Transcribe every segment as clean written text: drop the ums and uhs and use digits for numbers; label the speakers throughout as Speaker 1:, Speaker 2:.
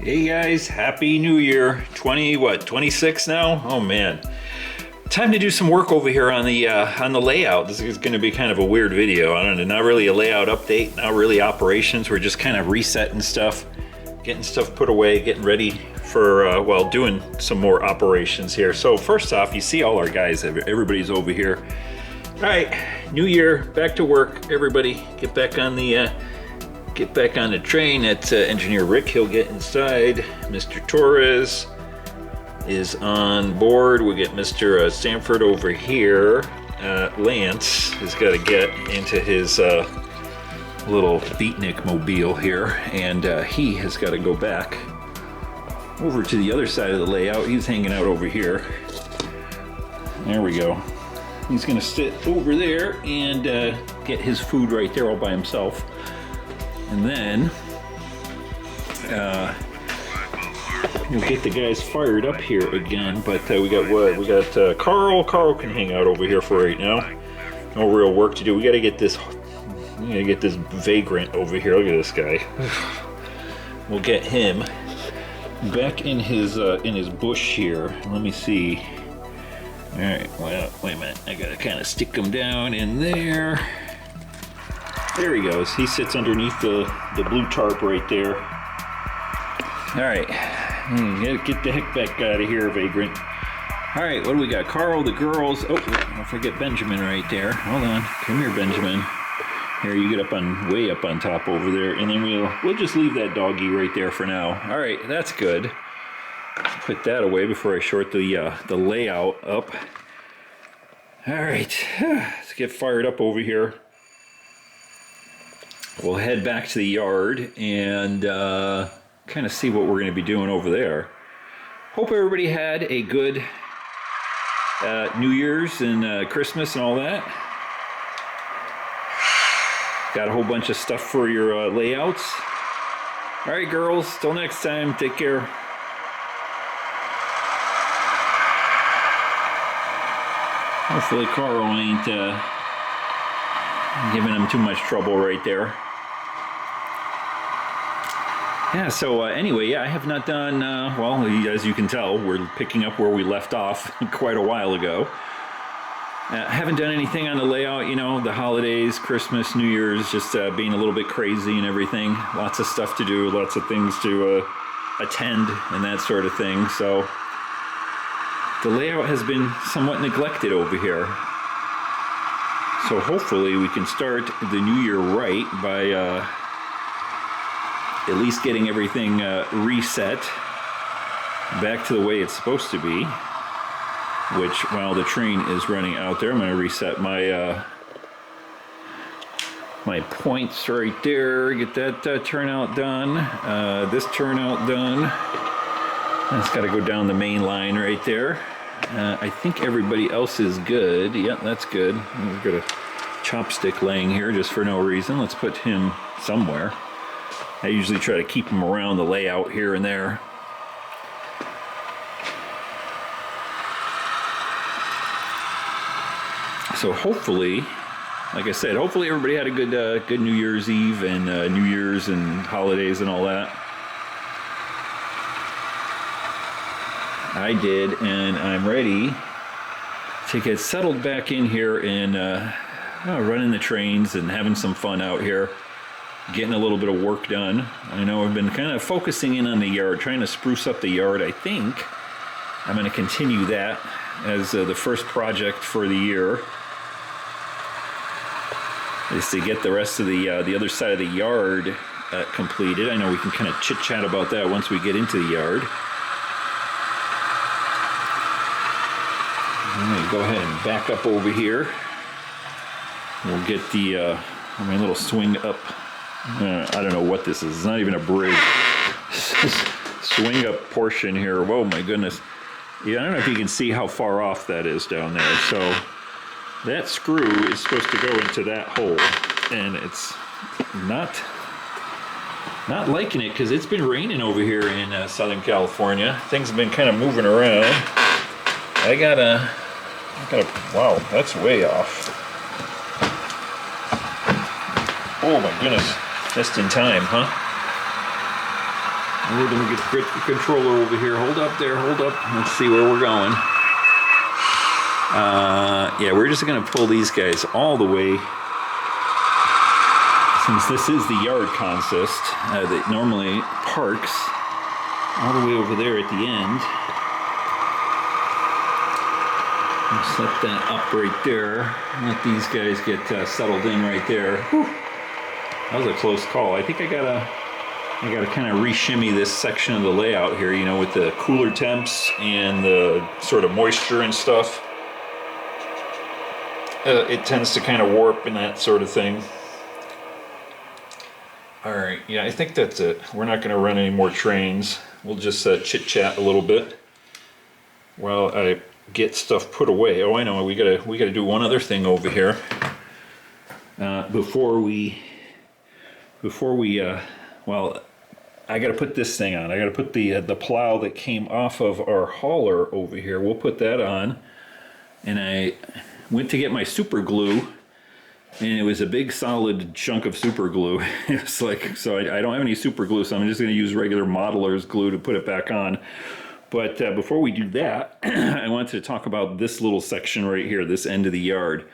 Speaker 1: Hey guys, happy new year. 26 now? Oh man. Time to do some work over here on the layout. This is going to be kind of a weird video. I don't know, not really a layout update, not really operations. We're just kind of resetting stuff, getting stuff put away, getting ready for, well, doing some more operations here. So first off, you see all our guys, everybody's over here. All right, new year, back to work. Everybody get back on the train. That's Engineer Rick. He'll get inside. Mr. Torres is on board. We get Mr. Stanford over here. Lance has got to get into his little beatnik mobile here, and he has got to go back over to the other side of the layout. He's hanging out over here. There we go. He's going to sit over there and get his food right there all by himself. And then we'll get the guys fired up here again. But we got what? We got Carl. Carl can hang out over here for right now. No real work to do. We got to get this. We got to get this vagrant over here. Look at this guy. We'll get him back in his bush here. Let me see. All right. Well, wait a minute. I got to kind of stick him down in there. There he goes. He sits underneath the blue tarp right there. All right. Get the heck back out of here, vagrant. All right, what do we got? Carl, the girls. Oh, don't forget Benjamin right there. Hold on. Come here, Benjamin. Here, you get way up on top over there, and then we'll just leave that doggy right there for now. All right, that's good. Put that away before I short the layout up. All right, let's get fired up over here. We'll head back to the yard and kind of see what we're going to be doing over there. Hope everybody had a good New Year's and Christmas and all that. Got a whole bunch of stuff for your layouts. All right, girls, till next time, take care. Hopefully Carl ain't giving him too much trouble right there. Yeah, so anyway, yeah, I have not done, well, as you can tell, we're picking up where we left off quite a while ago. I haven't done anything on the layout, you know, the holidays, Christmas, New Year's, just being a little bit crazy and everything. Lots of stuff to do, lots of things to attend and that sort of thing. So the layout has been somewhat neglected over here. So hopefully we can start the new year right by at least getting everything reset back to the way it's supposed to be. Which, while the train is running out there, I'm going to reset my my points right there. Get that turnout done. This turnout done. That's got to go down the main line right there. I think everybody else is good. Yep, that's good. We've got a chopstick laying here just for no reason. Let's put him somewhere. I usually try to keep him around the layout here and there. So hopefully, like I said, hopefully everybody had a good New Year's Eve and New Year's and holidays and all that. I did, and I'm ready to get settled back in here and running the trains and having some fun out here, getting a little bit of work done. I know I've been kind of focusing in on the yard, trying to spruce up the yard. I think I'm going to continue that as the first project for the year, is to get the rest of the other side of the yard completed. I know we can kind of chit-chat about that once we get into the yard. I'm going to go ahead and back up over here. We'll get the my little swing up. I don't know what this is. It's not even a bridge. Swing up portion here. Whoa, my goodness. Yeah, I don't know if you can see how far off that is down there. So that screw is supposed to go into that hole, and it's not liking it because it's been raining over here in Southern California. Things have been kind of moving around. I gotta, wow, that's way off. Oh my goodness, just in time, huh? And then we get the controller over here. Hold up there, hold up. Let's see where we're going. Yeah, we're just gonna pull these guys all the way. Since this is the yard consist that normally parks all the way over there at the end. Set that up right there. Let these guys get settled in right there. Whew. That was a close call. I think I gotta kind of re-shimmy this section of the layout here, you know, with the cooler temps and the sort of moisture and stuff. It tends to kind of warp and that sort of thing. All right, yeah, I think that's it. We're not gonna run any more trains. We'll just chit-chat a little bit while I get stuff put away. Oh, I know, we gotta do one other thing over here. Before we, well, I gotta put this thing on. I gotta put the plow that came off of our hauler over here. We'll put that on. And I went to get my super glue, and it was a big solid chunk of super glue. It's like, so I don't have any super glue, so I'm just gonna use regular modeler's glue to put it back on. But before we do that, I wanted to talk about this little section right here, this end of the yard.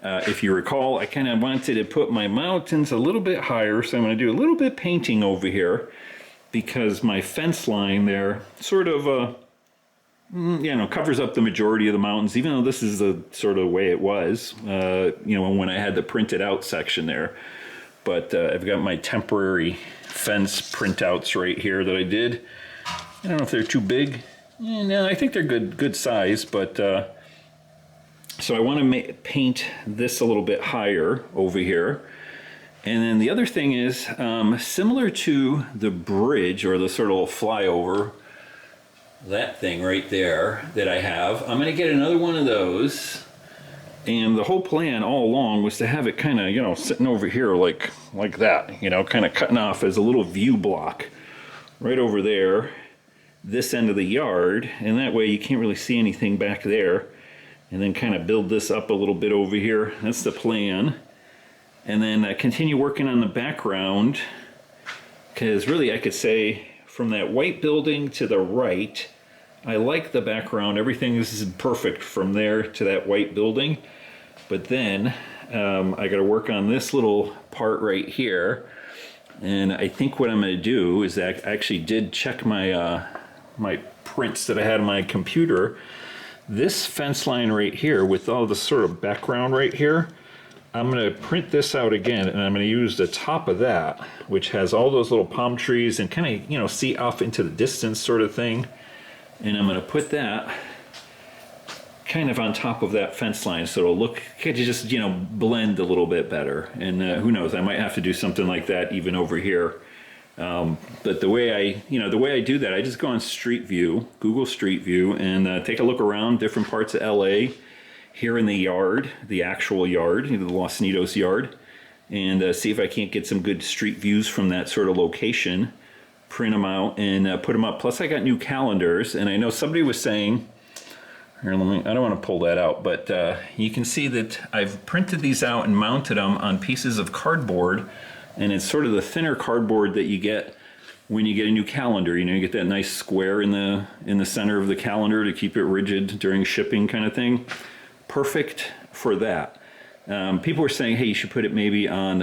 Speaker 1: If you recall, I kind of wanted to put my mountains a little bit higher, so I'm going to do a little bit painting over here because my fence line there sort of, you know, covers up the majority of the mountains, even though this is the sort of way it was, you know, when I had the printed out section there. But I've got my temporary fence printouts right here that I did. I don't know if they're too big. No, I think they're good size, but so I want to paint this a little bit higher over here. And then the other thing is, similar to the bridge or the sort of flyover, that thing right there that I have, I'm going to get another one of those. And the whole plan all along was to have it kind of, you know, sitting over here like that, you know, kind of cutting off as a little view block right over there, this end of the yard, and that way you can't really see anything back there. And then kind of build this up a little bit over here. That's the plan. And then continue working on the background, because really I could say from that white building to the right, I like the background. Everything is perfect from there to that white building. But then I got to work on this little part right here. And I think what I'm going to do is that I actually did check my my prints that I had on my computer. This fence line right here with all the sort of background right here, I'm going to print this out again, and I'm going to use the top of that, which has all those little palm trees and kind of, you know, see off into the distance sort of thing. And I'm going to put that kind of on top of that fence line, so it'll look, just, you know, blend a little bit better. And who knows, I might have to do something like that even over here. But the way I do that, I just go on Street View, Google Street View, and take a look around different parts of LA, here in the yard, the actual yard, the Los Nidos yard, and see if I can't get some good street views from that sort of location, print them out, and put them up. Plus I got new calendars, and I know somebody was saying, here, I don't want to pull that out, but you can see that I've printed these out and mounted them on pieces of cardboard. And it's sort of the thinner cardboard that you get when you get a new calendar. You know, you get that nice square in the center of the calendar to keep it rigid during shipping kind of thing. Perfect for that. People were saying, hey, you should put it maybe on,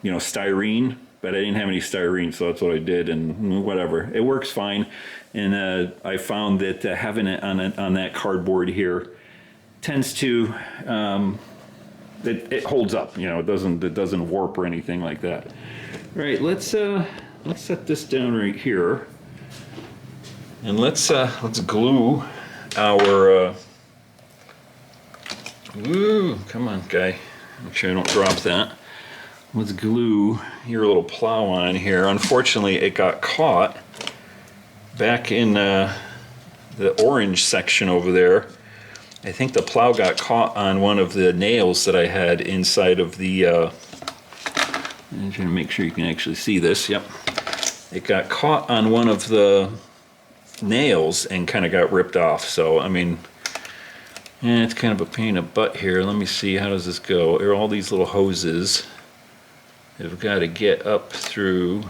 Speaker 1: you know, styrene, but I didn't have any styrene, so that's what I did, and whatever. It works fine. And I found that having it on that cardboard here tends to, it holds up, you know, it doesn't warp or anything like that. All right, let's set this down right here, and let's glue our. Ooh, come on, guy! Make sure I don't drop that. Let's glue your little plow on here. Unfortunately, it got caught back in the orange section over there. I think the plow got caught on one of the nails that I had inside of the, I'm trying to make sure you can actually see this, yep. It got caught on one of the nails and kind of got ripped off, so I mean, it's kind of a pain in the butt here. Let me see, how does this go? There are all these little hoses that have got to get up through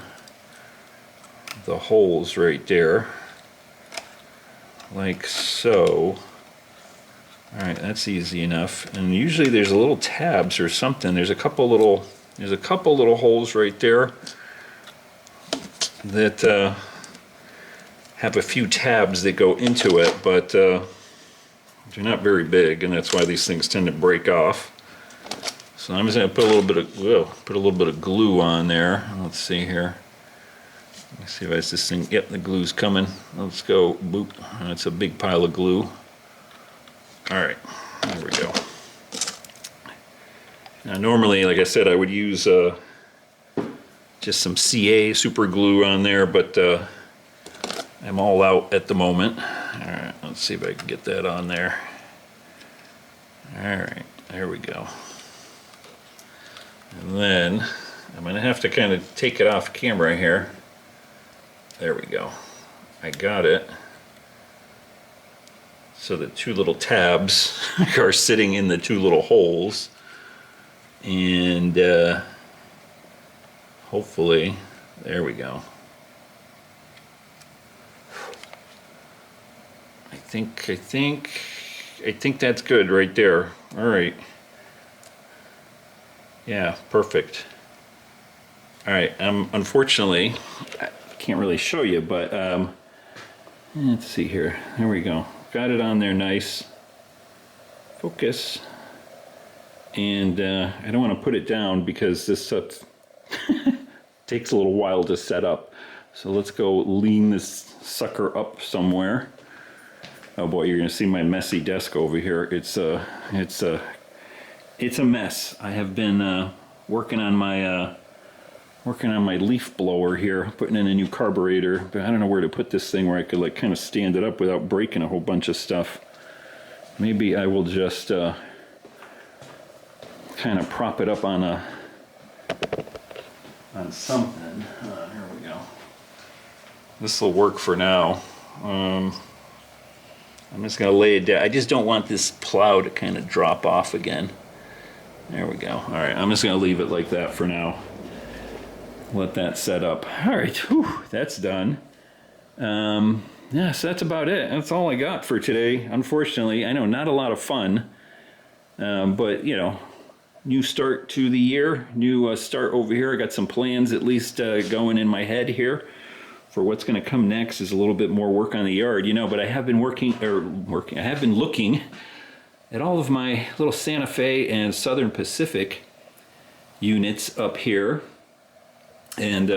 Speaker 1: the holes right there, like so. All right, that's easy enough. And usually there's a little tabs or something. There's a couple little holes right there that have a few tabs that go into it, but they're not very big, and that's why these things tend to break off. So I'm just gonna put a little bit of glue on there. Let's see here. Let me see if I this thing. Yep, the glue's coming. Let's go. Boop. That's a big pile of glue. All right, there we go. Now normally, like I said, I would use just some CA super glue on there, but I'm all out at the moment. All right, let's see if I can get that on there. All right, there we go. And then I'm gonna have to kind of take it off camera here. There we go. I got it. So the two little tabs are sitting in the two little holes, and hopefully, there we go. I think that's good right there. All right. Yeah, perfect. All right. Unfortunately, I can't really show you, but let's see here. There we go. Got it on there nice. Focus. And I don't want to put it down because this takes a little while to set up. So let's go lean this sucker up somewhere. Oh boy, you're gonna see my messy desk over here. It's a mess. I have been working on my leaf blower here, putting in a new carburetor, but I don't know where to put this thing where I could like kind of stand it up without breaking a whole bunch of stuff. Maybe I will just kind of prop it up on something. Here we go. This will work for now. I'm just gonna lay it down. I just don't want this plow to kind of drop off again. There we go. All right, I'm just gonna leave it like that for now. Let that set up. All right, whew, that's done. Yeah, so that's about it. That's all I got for today. Unfortunately, I know not a lot of fun, but you know, new start to the year, new start over here. I got some plans at least going in my head here for what's going to come next. Is a little bit more work on the yard, you know, but I have been I have been looking at all of my little Santa Fe and Southern Pacific units up here. And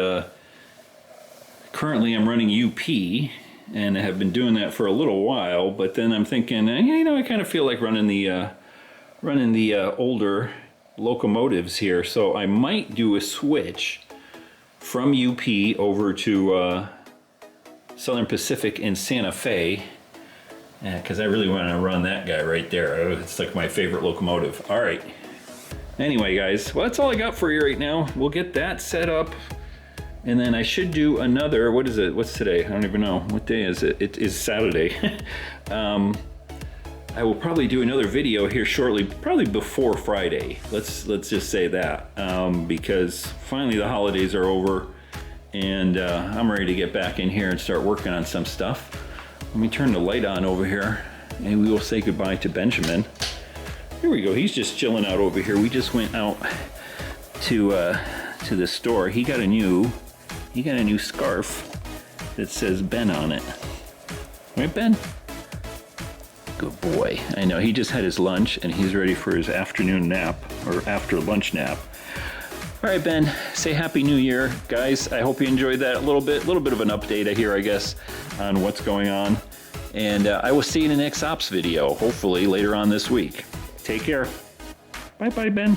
Speaker 1: currently I'm running UP, and I have been doing that for a little while, but then I'm thinking, you know, I kind of feel like running the older locomotives here, so I might do a switch from UP over to Southern Pacific in Santa Fe, because I really want to run that guy right there. It's like my favorite locomotive. All right. Anyway, guys, well, that's all I got for you right now. We'll get that set up, and then I should do another, what is it? What's today? I don't even know. What day is it? It is Saturday. I will probably do another video here shortly, probably before Friday. Let's just say that, because finally the holidays are over, and I'm ready to get back in here and start working on some stuff. Let me turn the light on over here, and we will say goodbye to Benjamin. Here we go. He's just chilling out over here. We just went out to the store. He got a new scarf that says Ben on it. Right, Ben? Good boy. I know, he just had his lunch and he's ready for his afternoon nap, or after lunch nap. All right, Ben, say Happy New Year. Guys, I hope you enjoyed that a little bit of an update here, I guess, on what's going on. And I will see you in the next ops video, hopefully later on this week. Take care. Bye-bye, Ben.